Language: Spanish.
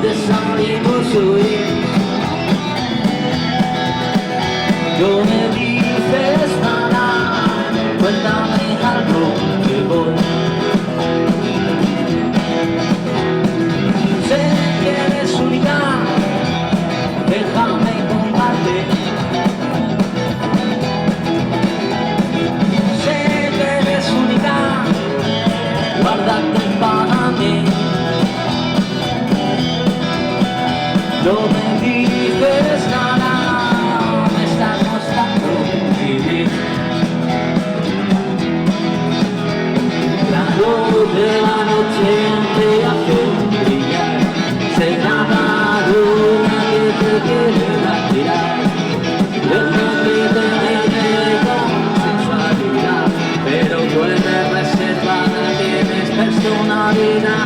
noche salimos hoy. No me dices nada, cuéntame algo que voy. Sé que eres única, déjame contarte. Sé que eres única, guárdate para mí. No me dices nada, me está costando vivir. La luz de la noche te hace brillar, será la luna que te quiere tirar. Dejo que te mire con sensualidad, pero tú eres reservada, tienes personalidad.